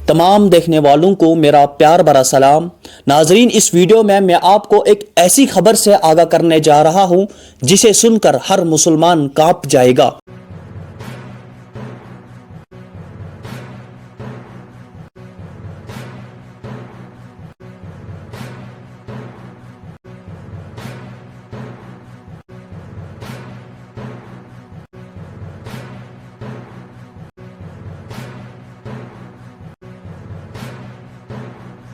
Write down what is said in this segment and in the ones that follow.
تمام دیکھنے والوں کو میرا پیار بھرا سلام۔ ناظرین، اس ویڈیو میں آپ کو ایک ایسی خبر سے آگاہ کرنے جا رہا ہوں جسے سن کر ہر مسلمان کانپ جائے گا۔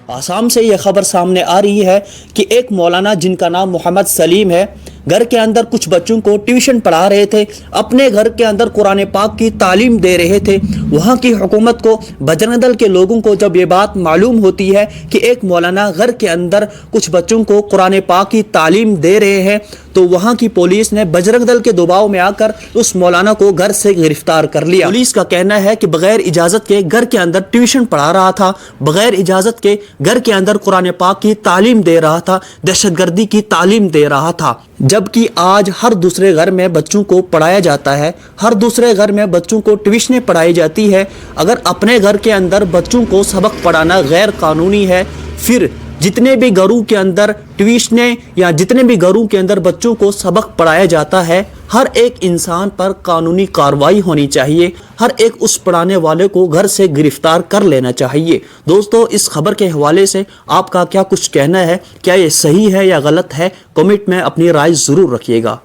آسام سے یہ خبر سامنے آ رہی ہے کہ ایک مولانا جن کا نام محمد سلیم ہے، گھر کے اندر کچھ بچوں کو ٹیوشن پڑھا رہے تھے، اپنے گھر کے اندر قرآن پاک کی تعلیم دے رہے تھے۔ وہاں کی حکومت کو، بجرنگ دل کے لوگوں کو جب یہ بات معلوم ہوتی ہے کہ ایک مولانا گھر کے اندر کچھ بچوں کو قرآن پاک کی تعلیم دے رہے ہیں، تو وہاں کی پولیس نے بجرنگ دل کے دباؤ میں آ کر اس مولانا کو گھر سے گرفتار کر لیا۔ پولیس کا کہنا ہے کہ بغیر اجازت کے گھر کے اندر ٹیوشن پڑھا رہا تھا، بغیر اجازت کے گھر کے اندر قرآن پاک کی تعلیم دے رہا تھا، دہشت گردی کی تعلیم دے رہا تھا، جبکہ آج ہر دوسرے گھر میں بچوں کو پڑھایا جاتا ہے، ہر دوسرے گھر میں بچوں کو ٹیوشنیں پڑھائی جاتی ہے۔ اگر اپنے گھر کے اندر بچوں کو سبق پڑھانا غیر قانونی ہے، پھر جتنے بھی گھروں کے اندر ٹیوشنیں یا جتنے بھی گھروں کے اندر بچوں کو سبق پڑھایا جاتا ہے، ہر ایک انسان پر قانونی کارروائی ہونی چاہیے، ہر ایک اس پڑھانے والے کو گھر سے گرفتار کر لینا چاہیے۔ دوستو، اس خبر کے حوالے سے آپ کا کیا کچھ کہنا ہے؟ کیا یہ صحیح ہے یا غلط ہے؟ کمنٹ میں اپنی رائے ضرور رکھیے گا۔